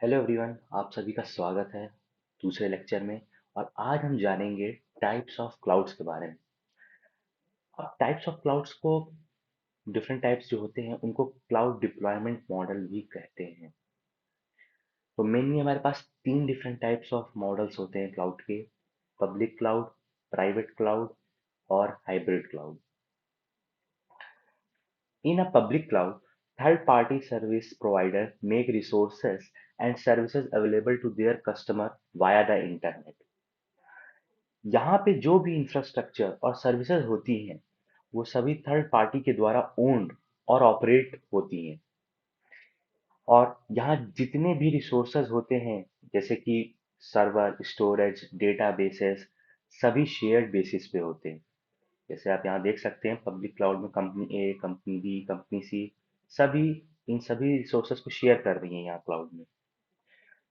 Hello everyone, आप सभी का स्वागत है दूसरे लेक्चर में। और आज हम जानेंगे टाइप्स ऑफ क्लाउड्स के बारे में। अब टाइप्स ऑफ क्लाउड्स को डिफरेंट टाइप्स जो होते हैं उनको क्लाउड डिप्लॉयमेंट मॉडल भी कहते हैं। तो मेनली हमारे पास तीन डिफरेंट टाइप्स ऑफ मॉडल्स होते हैं क्लाउड के: पब्लिक क्लाउड, प्राइवेट क्लाउड और hybrid cloud. In a public cloud, third-party service provider make resources and services available to their customer via the internet. यहाँ पे जो भी इंफ्रास्ट्रक्चर और सर्विसेज होती हैं वो सभी थर्ड पार्टी के द्वारा ओन्ड और ऑपरेट होती हैं। और यहाँ जितने भी रिसोर्सेज होते हैं जैसे कि सर्वर, स्टोरेज, डेटाबेसेस, सभी शेयर्ड बेसिस पे होते हैं। जैसे आप यहाँ देख सकते हैं पब्लिक क्लाउड में कंपनी ए, कंपनी बी, कंपनी सी, सभी इन सभी रिसोर्सेज को शेयर कर रही हैं यहाँ क्लाउड में।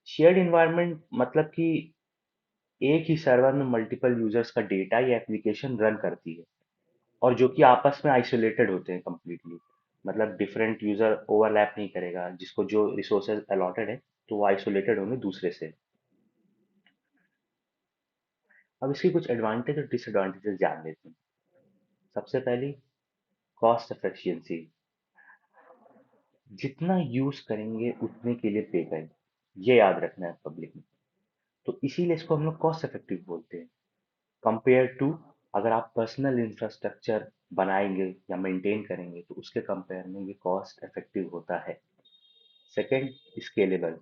शेयर्ड इन्वायरमेंट मतलब कि एक ही सर्वर में मल्टीपल यूजर्स का डेटा या एप्लीकेशन रन करती है और जो कि आपस में आइसोलेटेड होते हैं कंप्लीटली। मतलब डिफरेंट यूजर ओवरलैप नहीं करेगा, जिसको जो रिसोर्सेज अलॉटेड है तो वो आइसोलेटेड होंगे दूसरे से। अब इसकी कुछ एडवांटेज और डिसएडवांटेजेस जान लेते हैं। सबसे पहली, कॉस्ट एफिशिएंसी। जितना यूज करेंगे उतने के लिए पे करें, ये याद रखना है पब्लिक में। तो इसीलिए इसको हम लोग कॉस्ट इफेक्टिव बोलते हैं। कंपेयर टू, अगर आप पर्सनल इंफ्रास्ट्रक्चर बनाएंगे या मेंटेन करेंगे तो उसके कंपेयर में ये कॉस्ट इफेक्टिव होता है। Second, scalable.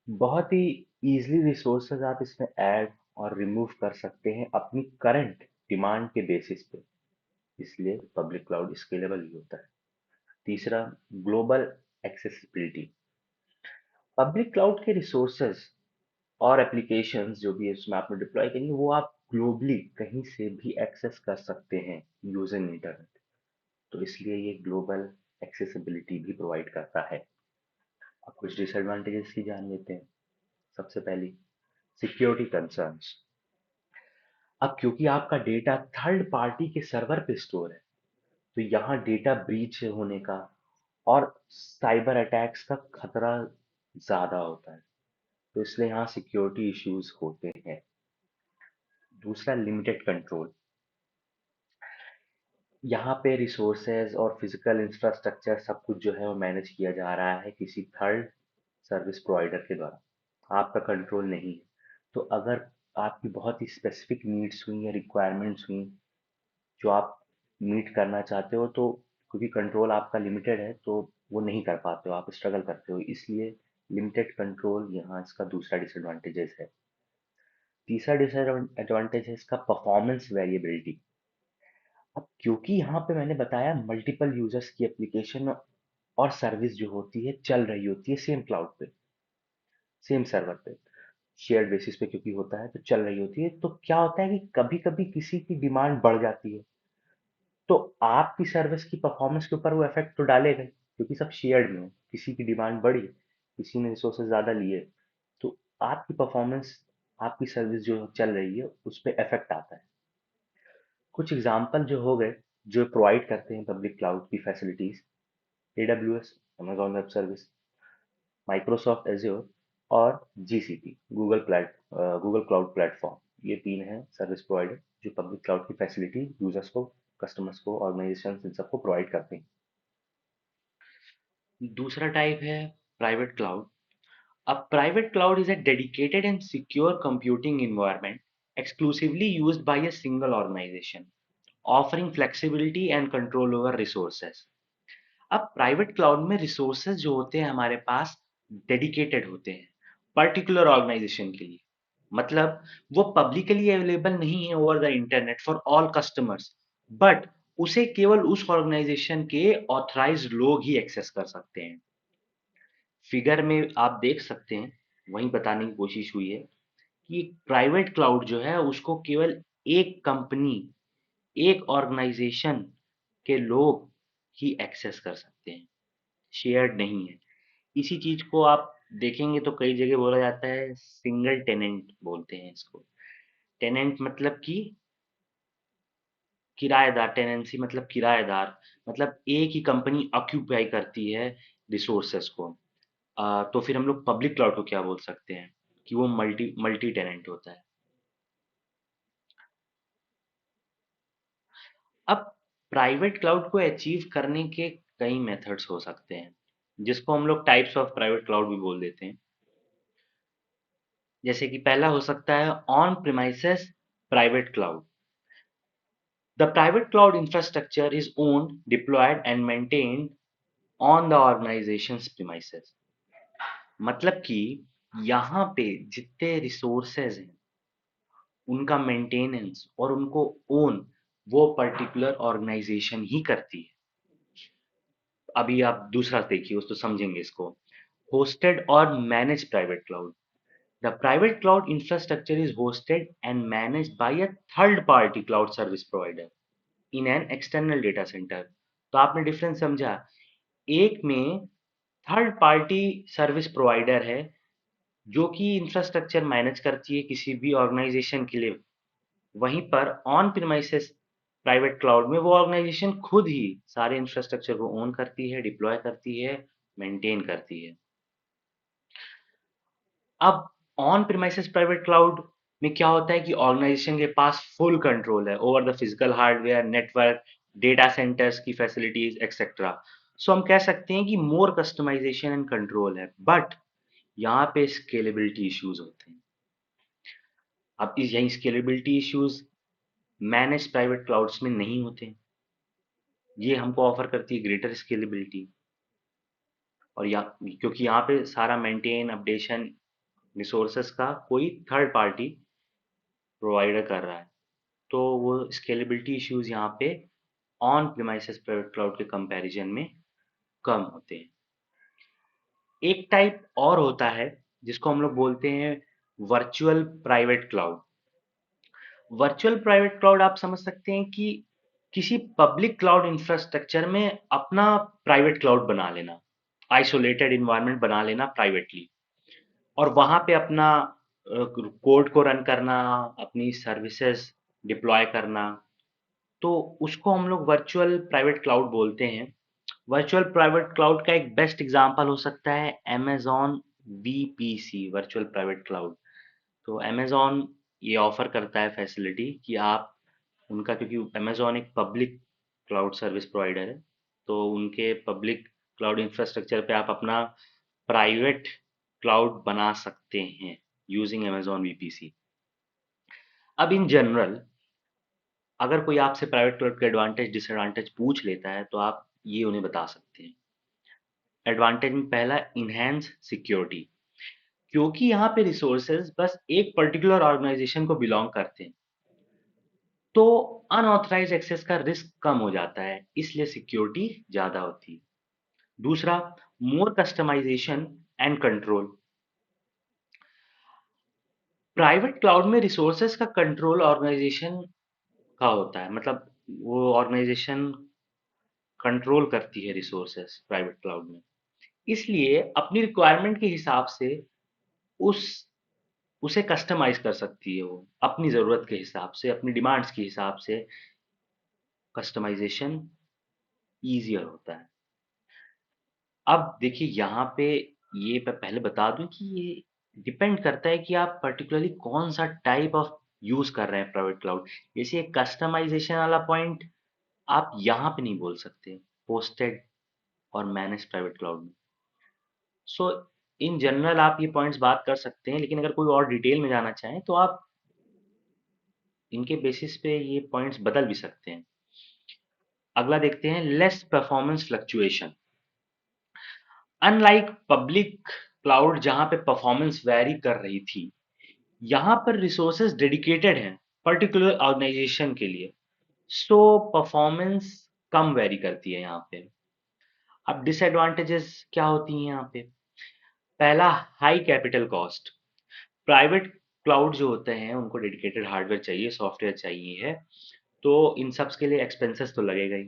बहुत ही इजीली रिसोर्सेज आप इसमें ऐड और रिमूव कर सकते हैं अपनी करंट डिमांड के बेसिस पे, इसलिए पब्लिक क्लाउड स्केलेबल ही होता है। तीसरा, ग्लोबल एक्सेसिबिलिटी। पब्लिक क्लाउड के रिसोर्सेज और एप्लीकेशंस जो भी है उसमें आपने डिप्लॉय करेंगे वो आप ग्लोबली कहीं से भी एक्सेस कर सकते हैं यूजिंग इंटरनेट। तो इसलिए ये ग्लोबल एक्सेसिबिलिटी भी प्रोवाइड करता है। अब कुछ डिसएडवांटेजेस की जान लेते हैं। सबसे पहली, सिक्योरिटी कंसर्न्स। अब क्योंकि आपका डेटा थर्ड पार्टी के सर्वर पे स्टोर है तो यहाँ डेटा ब्रीच होने का और साइबर अटैक्स का खतरा ज्यादा होता है। तो इसलिए यहाँ सिक्योरिटी इश्यूज होते हैं। दूसरा, लिमिटेड कंट्रोल। यहाँ पे रिसोर्सेज और फिजिकल इंफ्रास्ट्रक्चर सब कुछ जो है वो मैनेज किया जा रहा है किसी थर्ड सर्विस प्रोवाइडर के द्वारा, आपका कंट्रोल नहीं है। तो अगर आपकी बहुत ही स्पेसिफिक नीड्स हुई या रिक्वायरमेंट्स हुई जो आप मीट करना चाहते हो, तो क्योंकि कंट्रोल आपका लिमिटेड है तो वो नहीं कर पाते हो, आप स्ट्रगल करते हो, इसलिए लिमिटेड कंट्रोल यहाँ इसका दूसरा डिसएडवांटेजेस है। तीसरा डिसएडवांटेज है इसका परफॉर्मेंस वेरिएबिलिटी। अब क्योंकि यहाँ पे मैंने बताया मल्टीपल यूजर्स की एप्लीकेशन और सर्विस जो होती है चल रही होती है सेम क्लाउड पे, सेम सर्वर पे, शेयर्ड बेसिस पे क्योंकि होता है तो चल रही होती है। तो क्या होता है कि कभी कभी किसी की डिमांड बढ़ जाती है तो आपकी सर्विस की परफॉर्मेंस के ऊपर वो इफेक्ट तो डालेगा ही, क्योंकि सब शेयर्ड में है। किसी की डिमांड बढ़ी, किसी ने रिसोर्सेज ज्यादा लिए तो आपकी परफॉर्मेंस, आपकी सर्विस जो चल रही है उस पर इफेक्ट आता है। कुछ एग्जाम्पल जो हो गए जो प्रोवाइड करते हैं पब्लिक क्लाउड की facilities: AWS, Amazon web service, Microsoft azure और GCP, गूगल क्लाउड प्लेटफॉर्म। ये तीन है सर्विस प्रोवाइडर जो पब्लिक क्लाउड की फैसिलिटी यूजर्स को, कस्टमर्स को, ऑर्गेनाइजेशन इन सबको प्रोवाइड करते हैं। दूसरा टाइप है प्राइवेट क्लाउड। अब private cloud is a dedicated and secure computing environment exclusively used by a single organization, offering flexibility and control over resources. अब प्राइवेट क्लाउड में रिसोर्सेज जो होते हैं हमारे पास डेडिकेटेड होते हैं पर्टिकुलर ऑर्गेनाइजेशन के लिए। मतलब वो पब्लिकली अवेलेबल नहीं है over the internet for all customers, but उसे केवल उस ऑर्गेनाइजेशन के ऑथराइज्ड लोग ही एक्सेस कर सकते हैं। फिगर में आप देख सकते हैं, वही बताने की कोशिश हुई है कि प्राइवेट क्लाउड जो है उसको केवल एक कंपनी, एक ऑर्गेनाइजेशन के लोग ही एक्सेस कर सकते हैं, शेयर्ड नहीं है। इसी चीज को आप देखेंगे तो कई जगह बोला जाता है सिंगल टेनेंट बोलते हैं इसको। टेनेंट मतलब कि किराएदार, टेनेंसी मतलब किराएदार, मतलब एक ही कंपनी ऑक्यूपाई करती है रिसोर्सेस को। तो फिर हम लोग पब्लिक क्लाउड को क्या बोल सकते हैं कि वो मल्टी मल्टी टेनेंट होता है। अब प्राइवेट क्लाउड को अचीव करने के कई मेथड्स हो सकते हैं, जिसको हम लोग टाइप्स ऑफ प्राइवेट क्लाउड भी बोल देते हैं। जैसे कि पहला हो सकता है on premises private cloud. The private cloud infrastructure is owned, deployed and maintained on the organisation's premises. मतलब कि यहाँ पे जितने रिसोर्सेज हैं उनका मेंटेनेंस और उनको ओन वो पर्टिकुलर ऑर्गेनाइजेशन ही करती है। अभी आप दूसरा देखिए, उस तो समझेंगे इसको। होस्टेड और manage private cloud. The private cloud infrastructure is hosted and managed by a third partly cloud service provider in an external data centre. तो आपने डिफरेंस समझा। एक में थर्ड पार्टी सर्विस प्रोवाइडर है जो कि इंफ्रास्ट्रक्चर मैनेज करती है किसी भी ऑर्गेनाइजेशन के लिए। वहीं पर ऑन प्रीमाइसेस प्राइवेट क्लाउड में वो ऑर्गेनाइजेशन खुद ही सारे इंफ्रास्ट्रक्चर को ओन करती है, डिप्लॉय करती है, मेंटेन करती है। अब ऑन प्रीमाइसेस प्राइवेट क्लाउड में क्या होता है कि ऑर्गेनाइजेशन के पास फुल कंट्रोल है over the physical hardware, network, data centres की फैसिलिटीज एक्सेट्रा। सो हम कह सकते हैं कि मोर कस्टमाइजेशन एंड कंट्रोल है, बट यहाँ पे स्केलेबिलिटी इश्यूज होते हैं। अब इस यही scalability issues manage private clouds में नहीं होते। ये हमको ऑफर करती है ग्रेटर स्केलेबिलिटी। और क्योंकि यहाँ पे सारा मेंटेन अपडेशन रिसोर्सेस का कोई थर्ड पार्टी प्रोवाइडर कर रहा है, तो वो स्केलेबिलिटी इश्यूज यहाँ पे ऑन प्रीमाइसेस प्राइवेट क्लाउड के कंपैरिजन में कम होते हैं। एक टाइप और होता है जिसको हम लोग बोलते हैं virtual private cloud. Virtual private cloud आप समझ सकते हैं कि किसी पब्लिक क्लाउड इंफ्रास्ट्रक्चर में अपना प्राइवेट क्लाउड बना लेना, आइसोलेटेड इन्वायरमेंट बना लेना प्राइवेटली, और वहां पे अपना कोड को रन करना, अपनी सर्विसेज डिप्लॉय करना। तो उसको हम लोग वर्चुअल प्राइवेट क्लाउड बोलते हैं। वर्चुअल प्राइवेट क्लाउड का एक बेस्ट एग्जांपल हो सकता है amazon VPC, virtual private cloud. तो अमेज़न ये ऑफ़र करता है फैसिलिटी कि आप उनका, क्योंकि अमेज़न एक पब्लिक क्लाउड सर्विस प्रोवाइडर है, तो उनके पब्लिक क्लाउड इंफ्रास्ट्रक्चर पे आप अपना प्राइवेट क्लाउड बना सकते हैं यूजिंग अमेज़न VPC। अब इन जनरल अगर कोई आपसे प्राइवेट क्लाउड के एडवांटेज डिसएडवांटेज पूछ लेता है तो आप ये उन्हें बता सकते हैं। एडवांटेज में पहला, इनहेंस सिक्योरिटी। क्योंकि यहाँ पे रिसोर्सेज बस एक पर्टिकुलर ऑर्गेनाइजेशन को बिलोंग करते हैं, तो अनऑथराइज एक्सेस का रिस्क कम हो जाता है, इसलिए सिक्योरिटी ज्यादा होती है। दूसरा, more customisation and control. Private cloud में रिसोर्सेज का कंट्रोल ऑर्गेनाइजेशन का होता है, मतलब वो ऑर्गेनाइजेशन कंट्रोल करती है रिसोर्सेज प्राइवेट क्लाउड में, इसलिए अपनी रिक्वायरमेंट के हिसाब से उस उसे कस्टमाइज कर सकती है, वो अपनी ज़रूरत के हिसाब से, अपनी डिमांड्स के हिसाब से कस्टमाइजेशन ईजियर होता है। अब देखिए यहाँ पे ये मैं पहले बता दूं कि ये डिपेंड करता है कि आप पर्टिकुलरली कौन सा टाइप ऑफ यूज कर रहे हैं प्राइवेट क्लाउड। जैसे कस्टमाइजेशन वाला पॉइंट आप यहाँ पे नहीं बोल सकते होस्टेड और मैनेज प्राइवेट क्लाउड में। सो इन जनरल आप ये पॉइंट्स बात कर सकते हैं, लेकिन अगर कोई और डिटेल में जाना चाहें तो आप इनके बेसिस पे ये पॉइंट्स बदल भी सकते हैं। अगला देखते हैं, less performance fluctuation. Unlike public cloud जहां पे परफॉर्मेंस वैरी कर रही थी, यहाँ पर रिसोर्सेज डेडिकेटेड हैं पर्टिकुलर ऑर्गेनाइजेशन के लिए, सो परफॉर्मेंस कम वैरी करती है यहाँ पे। अब डिसएडवांटेजेस क्या होती हैं यहाँ पे? पहला, high capital cost. Private cloud जो होते हैं उनको डेडिकेटेड हार्डवेयर चाहिए, सॉफ्टवेयर चाहिए है, तो इन सब के लिए एक्सपेंसेस तो लगेगा ही।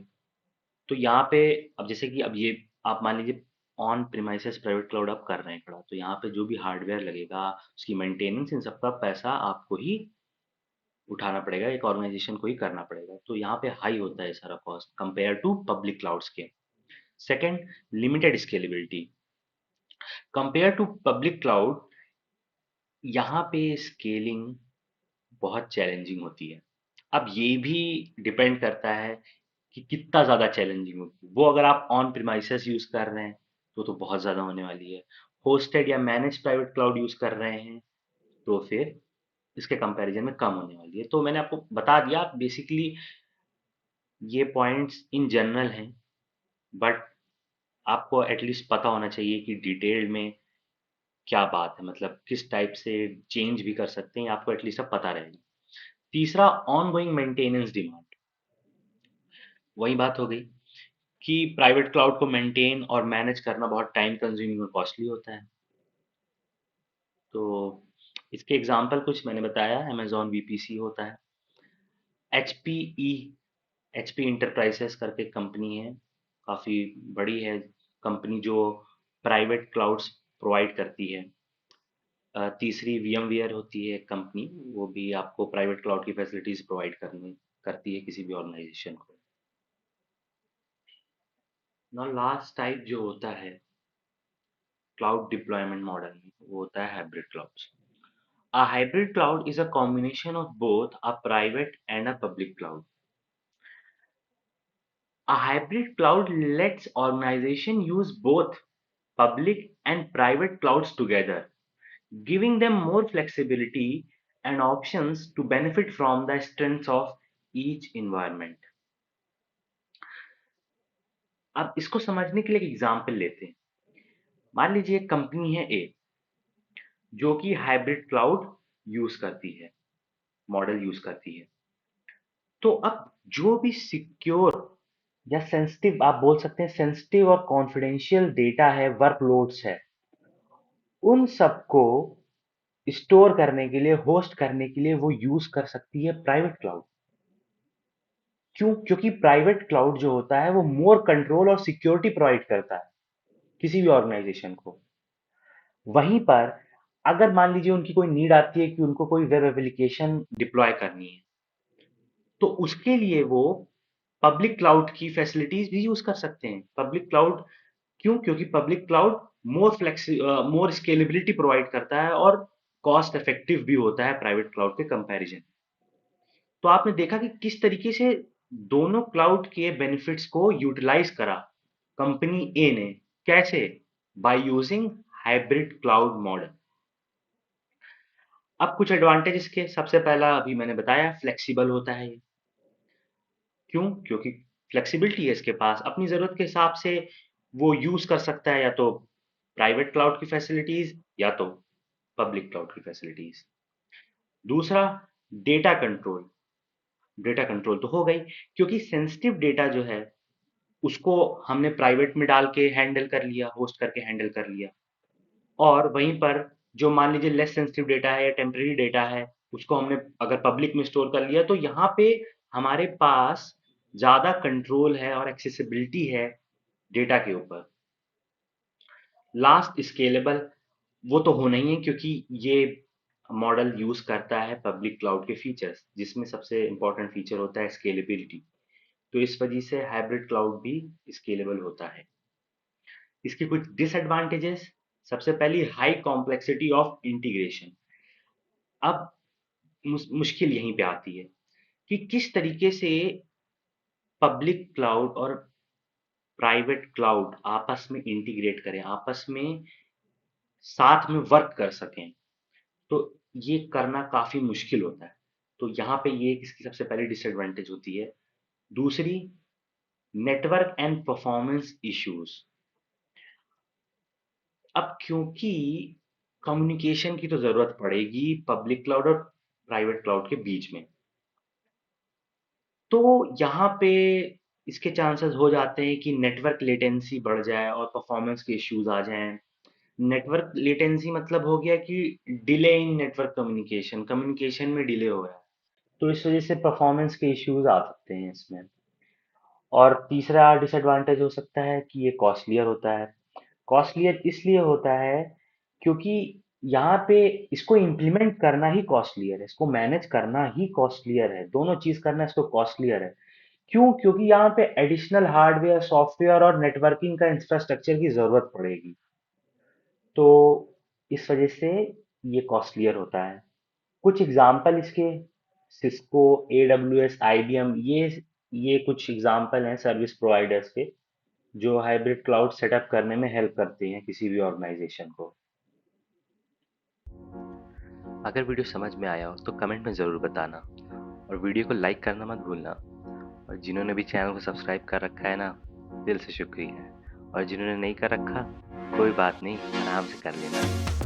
तो यहाँ पे अब जैसे कि अब ये आप मान लीजिए ऑन प्रीमाइसेस प्राइवेट क्लाउड आप कर रहे हैं खड़ा, तो यहाँ पे जो भी हार्डवेयर लगेगा, उसकी मेंटेनेंस, इन सब का पैसा आपको ही उठाना पड़ेगा, एक ऑर्गेनाइजेशन को ही करना पड़ेगा। तो यहाँ पे हाई होता है सारा cost compare to public clouds के। Second, limited scalability. Compare to public cloud, यहाँ पे स्केलिंग बहुत चैलेंजिंग होती है। अब ये भी डिपेंड करता है कि कितना ज़्यादा चैलेंजिंग होगी वो। अगर आप ऑन प्रीमाइसेस यूज़ कर रहे हैं तो बहुत ज़्यादा होने वाली है। होस्टेड या मैनेज प्राइवेट क्लाउड यूज़ कर रहे हैं तो फिर इसके कंपैरिजन में कम होने वाली है। तो मैंने आपको बता दिया, बेसिकली ये पॉइंट्स इन जनरल हैं, बट आपको एटलीस्ट पता होना चाहिए कि डिटेल में क्या बात है, मतलब किस टाइप से चेंज भी कर सकते हैं, आपको एटलीस्ट अब पता रहेगा। तीसरा, ऑन गोइंग मेंटेनेंस डिमांड। वही बात हो गई कि प्राइवेट क्लाउड को मेंटेन और मैनेज करना बहुत टाइम कंज्यूमिंग और कॉस्टली होता है। तो इसके एग्जांपल कुछ मैंने बताया, अमेजॉन वीपीसी होता है, एचपीई, एचपी इंटरप्राइजेस करके कंपनी है, काफ़ी बड़ी है कंपनी जो प्राइवेट क्लाउड्स प्रोवाइड करती है। तीसरी वीएमवेयर होती है कंपनी, वो भी आपको प्राइवेट क्लाउड की फैसिलिटीज प्रोवाइड करनी करती है किसी भी ऑर्गेनाइजेशन को। ना लास्ट टाइप जो होता है क्लाउड डिप्लॉयमेंट मॉडल में, वो होता है hybrid clouds. A hybrid cloud is a combination of both a private and a public cloud. A hybrid cloud lets organization use both public and private clouds together, giving them more flexibility and options to benefit from the strengths of each environment. अब इसको समझने के लिए एक example लेते हैं। मान लीजिए एक कंपनी है ए जो कि हाइब्रिड क्लाउड यूज करती है, मॉडल यूज करती है। तो अब जो भी सिक्योर या सेंसिटिव, आप बोल सकते हैं सेंसिटिव और कॉन्फिडेंशियल डेटा है, वर्कलोड्स है, उन सबको स्टोर करने के लिए, होस्ट करने के लिए वो यूज कर सकती है प्राइवेट क्लाउड। क्यों? क्योंकि प्राइवेट क्लाउड जो होता है वो मोर कंट्रोल और सिक्योरिटी प्रोवाइड करता है किसी भी ऑर्गेनाइजेशन को। वहीं पर अगर मान लीजिए उनकी कोई नीड आती है कि उनको कोई वेब एप्लीकेशन डिप्लॉय करनी है, तो उसके लिए वो पब्लिक क्लाउड की फैसिलिटीज भी यूज कर सकते हैं। पब्लिक क्लाउड क्यों? क्योंकि पब्लिक क्लाउड मोर स्केलेबिलिटी प्रोवाइड करता है और कॉस्ट इफेक्टिव भी होता है प्राइवेट क्लाउड के कंपैरिजन। तो आपने देखा कि किस तरीके से दोनों क्लाउड के बेनिफिट्स को यूटिलाइज करा कंपनी ए ने। कैसे? By using hybrid cloud model. अब कुछ एडवांटेज इसके, सबसे पहला अभी मैंने बताया, फ्लेक्सिबल होता है ये। क्यों? क्योंकि फ्लेक्सिबिलिटी है इसके पास, अपनी जरूरत के हिसाब से वो यूज कर सकता है या तो प्राइवेट क्लाउड की फैसिलिटीज या तो पब्लिक क्लाउड की फैसिलिटीज। दूसरा, डेटा कंट्रोल। डेटा कंट्रोल तो हो गई, क्योंकि सेंसिटिव डेटा जो है उसको हमने प्राइवेट में डाल के हैंडल कर लिया, होस्ट करके हैंडल कर लिया। और वहीं पर जो मान लीजिए लेस सेंसिटिव डेटा है या टेम्पररी डेटा है, उसको हमने अगर पब्लिक में स्टोर कर लिया, तो यहाँ पे हमारे पास ज्यादा कंट्रोल है और एक्सेसिबिलिटी है डेटा के ऊपर। Last, scalable. वो तो होना ही है क्योंकि ये मॉडल यूज करता है पब्लिक क्लाउड के फीचर्स, जिसमें सबसे इंपॉर्टेंट फीचर होता है स्केलेबिलिटी। तो इस वजह से हाइब्रिड क्लाउड भी स्केलेबल होता है। इसके कुछ डिसएडवांटेजेस, सबसे पहली हाई कॉम्प्लेक्सिटी ऑफ इंटीग्रेशन। अब मुश्किल यहीं पे आती है कि किस तरीके से पब्लिक क्लाउड और प्राइवेट क्लाउड आपस में इंटीग्रेट करें, आपस में साथ में वर्क कर सकें। तो ये करना काफी मुश्किल होता है। तो यहाँ पे ये इसकी सबसे पहली डिसएडवांटेज होती है। दूसरी, नेटवर्क एंड परफॉर्मेंस इश्यूज। अब क्योंकि कम्युनिकेशन की तो जरूरत पड़ेगी पब्लिक क्लाउड और प्राइवेट क्लाउड के बीच में, तो यहाँ पे इसके चांसेस हो जाते हैं कि नेटवर्क लेटेंसी बढ़ जाए और परफॉर्मेंस के इश्यूज आ जाएं। नेटवर्क लेटेंसी मतलब हो गया कि delay in network communication, communication में डिले हो रहा है, तो इस वजह से परफॉर्मेंस के इश्यूज आ सकते हैं इसमें। और तीसरा डिसएडवांटेज हो सकता है कि ये कॉस्टलियर होता है। कॉस्टलियर इसलिए होता है क्योंकि यहाँ पे इसको इम्प्लीमेंट करना ही कॉस्टलियर है, इसको मैनेज करना ही कॉस्टलियर है, दोनों चीज करना इसको कॉस्टलियर है। क्यों? क्योंकि यहाँ पे एडिशनल हार्डवेयर, सॉफ्टवेयर और नेटवर्किंग का इंफ्रास्ट्रक्चर की जरूरत पड़ेगी। तो इस वजह से ये कॉस्टलियर होता है। कुछ एग्जाम्पल इसके, सिस्को, AWS, IBM, ये कुछ एग्जाम्पल हैं सर्विस प्रोवाइडर्स के जो हाइब्रिड क्लाउड सेटअप करने में हेल्प करते हैं किसी भी ऑर्गेनाइजेशन को। अगर वीडियो समझ में आया हो तो कमेंट में ज़रूर बताना, और वीडियो को लाइक करना मत भूलना। और जिन्होंने भी चैनल को सब्सक्राइब कर रखा है ना, दिल से शुक्रिया है। और जिन्होंने नहीं कर रखा, कोई बात नहीं, आराम से कर लेना।